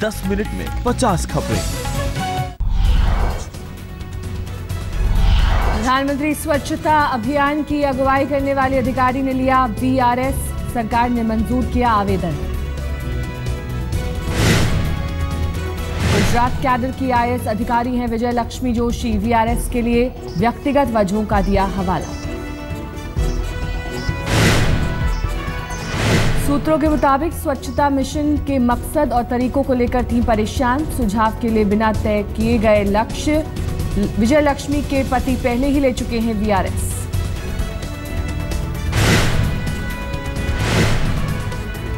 10 minute में 50 खबरें। प्रधानमंत्री स्वच्छता अभियान की अगुवाई करने वाले अधिकारी ने लिया वीआरएस, सरकार ने मंजूर किया आवेदन। गुजरात कैडर की आईएएस अधिकारी हैं विजय लक्ष्मी जोशी, वीआरएस के लिए व्यक्तिगत वजहों का दिया हवाला। सूत्रों के मुताबिक स्वच्छता मिशन के मकसद और तरीकों को लेकर थी परेशान, सुझाव के लिए बिना तय किए गए लक्ष्य। विजय लक्ष्मी के पति पहले ही ले चुके हैं वीआरएस।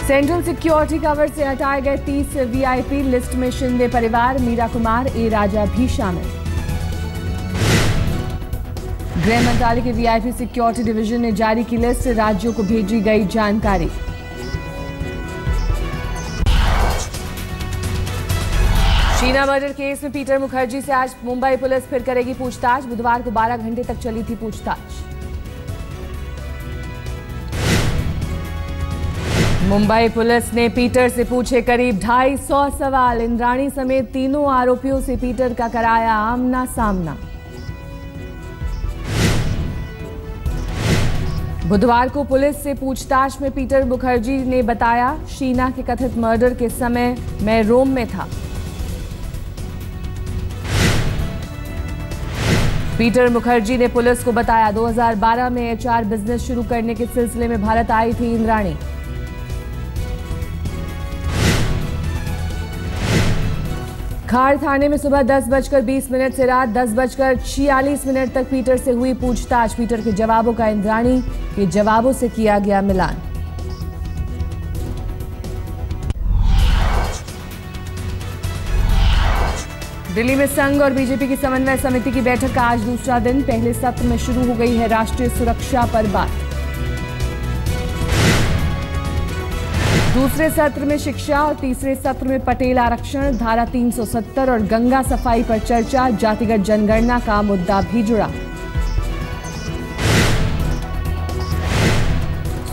सेंट्रल सिक्योरिटी कवर से हटाए गए 30 वीआईपी, लिस्ट में शिंदे परिवार, मीरा कुमार, ए राजा भी शामिल। गृह मंत्रालय के वीआईपी सिक्योरिटी डिवीजन ने जारी की लिस्ट, राज्यों को भेजी गई जानकारी। शीना मर्डर केस में पीटर मुखर्जी से आज मुंबई पुलिस फिर करेगी पूछताछ। बुधवार को 12 घंटे तक चली थी पूछताछ। मुंबई पुलिस ने पीटर से पूछे करीब 250 सवाल। इंद्राणी समेत तीनों आरोपियों से पीटर का कराया आमना सामना। बुधवार को पुलिस से पूछताछ में पीटर मुखर्जी ने बताया, शीना के कथित मर्डर के समय मैं रोम में था। पीटर मुखर्जी ने पुलिस को बताया, 2012 में एचआर बिजनेस शुरू करने के सिलसिले में भारत आई थी इंद्राणी। खार थाने में सुबह 10:20 से रात 10:46 तक पीटर से हुई पूछताछ। पीटर के जवाबों का इंद्राणी के जवाबों से किया गया मिलान। दिल्ली में संघ और बीजेपी की समन्वय समिति की बैठक का आज दूसरा दिन। पहले सत्र में शुरू हो गई है राष्ट्रीय सुरक्षा पर बात। दूसरे सत्र में शिक्षा और तीसरे सत्र में पटेल आरक्षण, धारा 370 और गंगा सफाई पर चर्चा। जातिगत जनगणना का मुद्दा भी जुड़ा।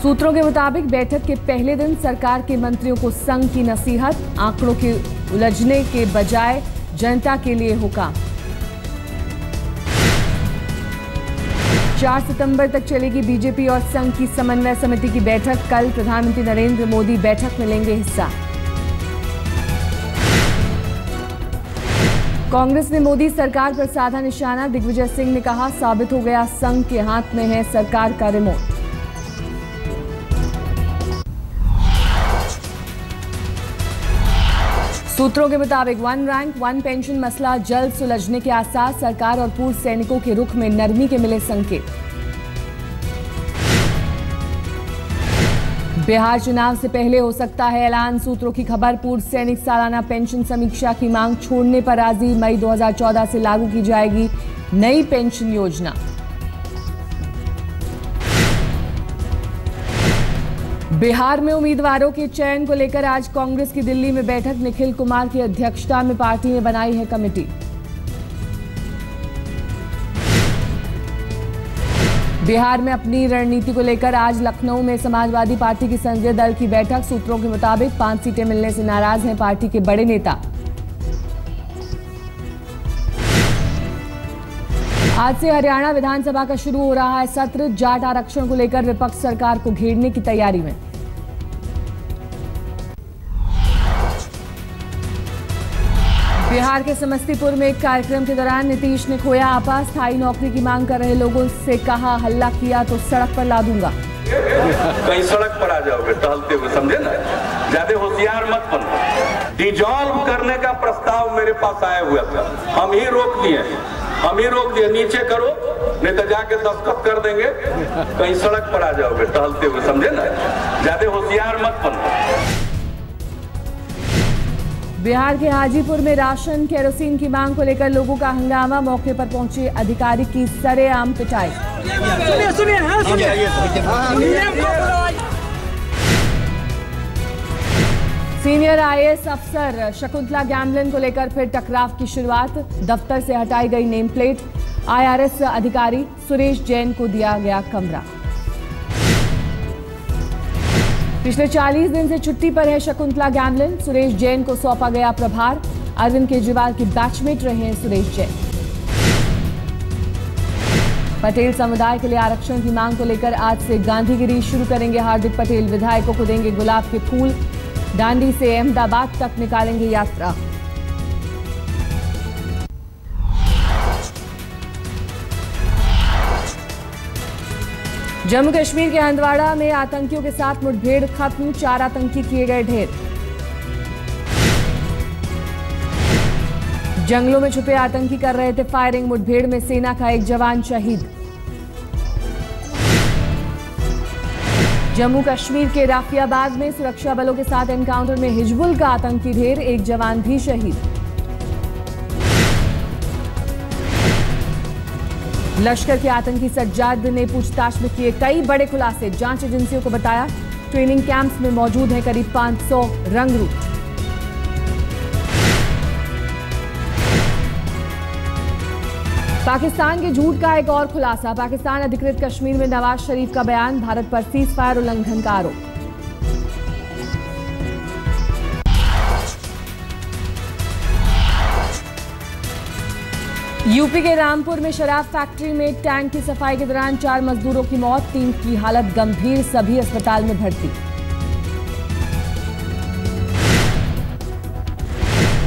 सूत्रों के मुताबिक बैठक के पहले दिन सरकार के मंत्रियों को संघ की नसीहत, आंकड़ों के उलझने के बजाय जनता के लिए हुक्म। 4 सितंबर तक चलेगी बीजेपी और संघ की समन्वय समिति की बैठक। कल प्रधानमंत्री नरेंद्र मोदी बैठक में लेंगे हिस्सा। कांग्रेस ने मोदी सरकार पर साधा निशाना। दिग्विजय सिंह ने कहा, साबित हो गया संघ के हाथ में है सरकार का रिमोट। सूत्रों के मुताबिक वन रैंक वन पेंशन मसला जल्द सुलझने के आसार। सरकार और पूर्व सैनिकों के रुख में नरमी के मिले संकेत। बिहार चुनाव से पहले हो सकता है ऐलान। सूत्रों की खबर, पूर्व सैनिक सालाना पेंशन समीक्षा की मांग छोड़ने पर राजी। मई 2014 से लागू की जाएगी नई पेंशन योजना। बिहार में उम्मीदवारों के चयन को लेकर आज कांग्रेस की दिल्ली में बैठक। निखिल कुमार की अध्यक्षता में पार्टी ने बनाई है कमेटी। बिहार में अपनी रणनीति को लेकर आज लखनऊ में समाजवादी पार्टी की संसदीय दल की बैठक। सूत्रों के मुताबिक 5 सीटें मिलने से नाराज हैं पार्टी के बड़े नेता। आज से हरियाणा विधानसभा का शुरू हो रहा है सत्र। जाट आरक्षण को लेकर विपक्ष सरकार को घेरने की तैयारी में। बिहार के समस्तीपुर में एक कार्यक्रम के दौरान नीतीश ने खोया आपा। स्थायी नौकरी की मांग कर रहे लोगों से कहा, हल्ला किया तो सड़क पर ला दूंगा। कहीं सड़क पर आ जाओगे टहलते हुए, समझे ना, ज्यादा होशियार मत बनो। डिजॉल्व करने का प्रस्ताव मेरे पास आया हुआ था, हम ही रोक दिए, नीचे करो नहीं तो जाके दस्तखत कर देंगे। कहीं सड़क पर आ जाओगे टहलते हुए, समझे ना, ज्यादा होशियार मत बनो। बिहार के हाजीपुर में राशन केरोसिन की मांग को लेकर लोगों का हंगामा। मौके पर पहुंचे अधिकारी की सरेआम पिटाई। सीनियर आईएएस अफसर शकुंतला गैमलिन को लेकर फिर टकराव की शुरुआत। दफ्तर से हटाई गई नेम प्लेट। आईआरएस अधिकारी सुरेश जैन को दिया गया कमरा। पिछले 40 दिन से छुट्टी पर है शकुंतला गैमलिन। सुरेश जैन को सौंपा गया प्रभार। अरविंद केजरीवाल की बैचमेट रहे हैं सुरेश जैन। पटेल समुदाय के लिए आरक्षण की मांग को लेकर आज से गांधीगिरी शुरू करेंगे हार्दिक पटेल। विधायकों को देंगे गुलाब के फूल। दांडी से अहमदाबाद तक निकालेंगे यात्रा। जम्मू कश्मीर के हंदवाड़ा में आतंकियों के साथ मुठभेड़ खत्म। 4 आतंकी किए गए ढेर। जंगलों में छुपे आतंकी कर रहे थे फायरिंग। मुठभेड़ में सेना का एक जवान शहीद। जम्मू कश्मीर के राफियाबाद में सुरक्षा बलों के साथ एनकाउंटर में हिजबुल का आतंकी ढेर। एक जवान भी शहीद। लश्कर के आतंकी सज्जाद ने पूछताछ में किए कई बड़े खुलासे। जांच एजेंसियों को बताया ट्रेनिंग कैंप्स में मौजूद है करीब 500 रंगरूट। पाकिस्तान के झूठ का एक और खुलासा। पाकिस्तान अधिकृत कश्मीर में नवाज शरीफ का बयान। भारत पर सीजफायर उल्लंघन का आरोप। यूपी के रामपुर में शराब फैक्ट्री में टैंक की सफाई के दौरान 4 मजदूरों की मौत। 3 की हालत गंभीर। सभी अस्पताल में भर्ती।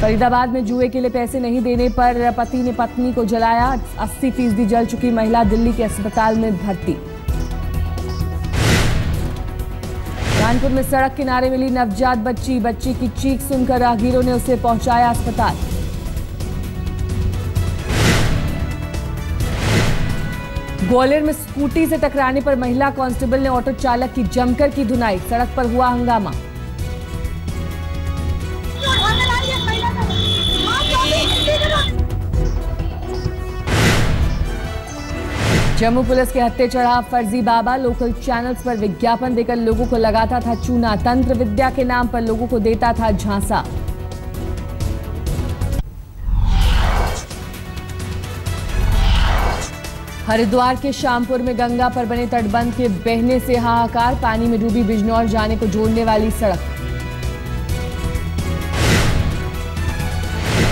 फरीदाबाद में जुए के लिए पैसे नहीं देने पर पति ने पत्नी को जलाया। 80% जल चुकी महिला दिल्ली के अस्पताल में भर्ती। कानपुर में सड़क किनारे मिली नवजात बच्ची। बच्ची की चीख सुनकर राहगीरों ने उसे पहुंचाया अस्पताल। ग्वालियर में स्कूटी से टकराने पर महिला कांस्टेबल ने ऑटो चालक की जमकर की धुनाई। सड़क पर हुआ हंगामा। जम्मू पुलिस के हत्थे चढ़ा फर्जी बाबा। लोकल चैनल्स पर विज्ञापन देकर लोगों को लगाता था चूना। तंत्र विद्या के नाम पर लोगों को देता था झांसा। हरिद्वार के शामपुर में गंगा पर बने तटबंध के बहने से हाहाकार। पानी में डूबी बिजनौर जाने को जोड़ने वाली सड़क।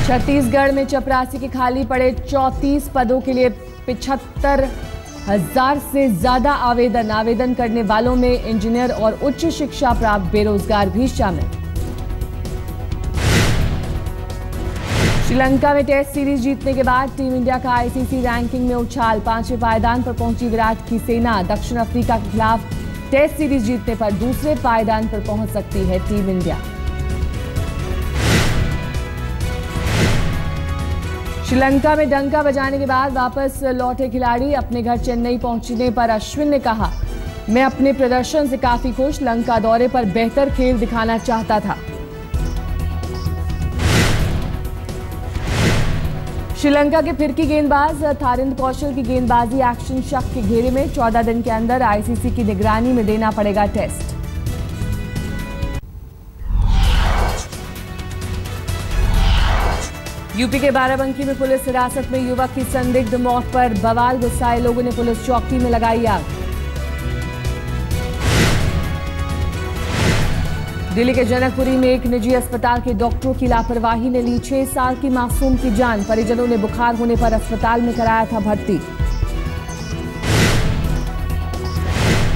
छत्तीसगढ़ में चपरासी के खाली पड़े 34 पदों के लिए 75,000 से ज्यादा आवेदन करने वालों में इंजीनियर और उच्च शिक्षा प्राप्त बेरोजगार भी शामिल। श्रीलंका में टेस्ट सीरीज जीतने के बाद टीम इंडिया का आईसीसी रैंकिंग में उछाल। 5वें पायदान पर पहुंची विराट की सेना। दक्षिण अफ्रीका के खिलाफ टेस्ट सीरीज जीतने पर दूसरे पायदान पर पहुंच सकती है टीम इंडिया। श्रीलंका में डंका बजाने के बाद वापस लौटे खिलाड़ी। अपने घर चेन्नई पहुंचने पर अश्विन ने कहा, मैं अपने प्रदर्शन से काफी खुश। लंका दौरे पर बेहतर खेल दिखाना चाहता था। श्रीलंका के फिरकी गेंदबाज थारिंद कौशल की गेंदबाजी एक्शन शक के घेरे में। 14 दिन के अंदर आईसीसी की निगरानी में देना पड़ेगा टेस्ट। यूपी के बाराबंकी में पुलिस हिरासत में युवक की संदिग्ध मौत पर बवाल। गुस्साए लोगों ने पुलिस चौकी में लगाई आग। दिल्ली के जनकपुरी में एक निजी अस्पताल के डॉक्टरों की लापरवाही ने ली 6 साल की मासूम की जान। परिजनों ने बुखार होने पर अस्पताल में कराया था भर्ती।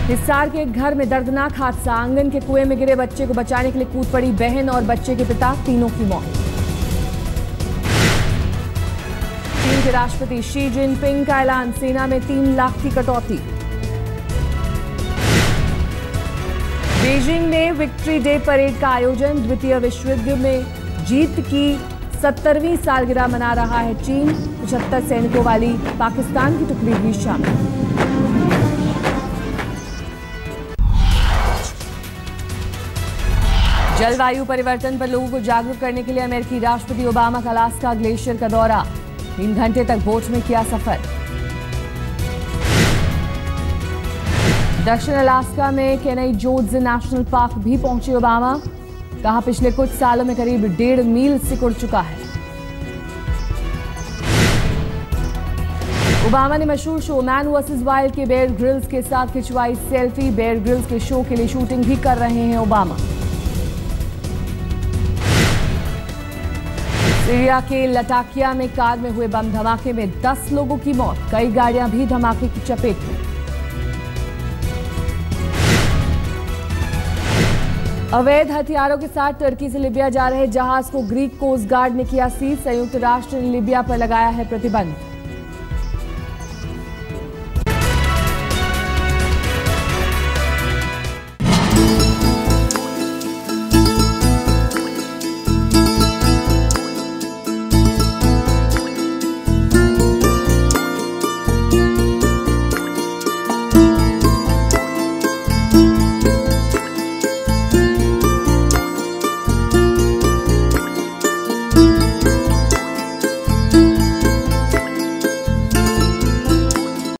हिसार के एक घर में दर्दनाक हादसा। आंगन के कुएं में गिरे बच्चे को बचाने के लिए कूद पड़ी बहन और बच्चे के पिता। तीनों की मौत। चीन के राष्ट्रपति शी जिनपिंग का ऐलान। सेना में 3 लाख की कटौती। बीजिंग में विक्ट्री डे परेड का आयोजन। द्वितीय विश्व युद्ध में जीत की 70वीं सालगिरह मना रहा है चीन। 75 सैनिकों वाली पाकिस्तान की टुकड़ी भी शामिल। जलवायु परिवर्तन पर लोगों को जागरूक करने के लिए अमेरिकी राष्ट्रपति ओबामा का अलास्का ग्लेशियर का दौरा। 3 घंटे तक बोट में किया सफर। दक्षिण अलास्का में केनई जोन्स नेशनल पार्क भी पहुंचे ओबामा। कहा, पिछले कुछ सालों में करीब 1.5 मील सिकुड़ चुका है। ओबामा ने मशहूर शो मैन वर्सेस वाइल्ड के बेयर ग्रिल्स के साथ खिंचवाई सेल्फी। बेयर ग्रिल्स के शो के लिए शूटिंग भी कर रहे हैं ओबामा। सीरिया के लटाकिया में कार में हुए बम धमाके में 10 लोगों की मौत, कई गाड़ियां भी धमाके की चपेट में। अवैध हथियारों के साथ तुर्की से लिबिया जा रहे जहाज को ग्रीक कोस्ट गार्ड ने किया सीज। संयुक्त राष्ट्र ने लिबिया पर लगाया है प्रतिबंध।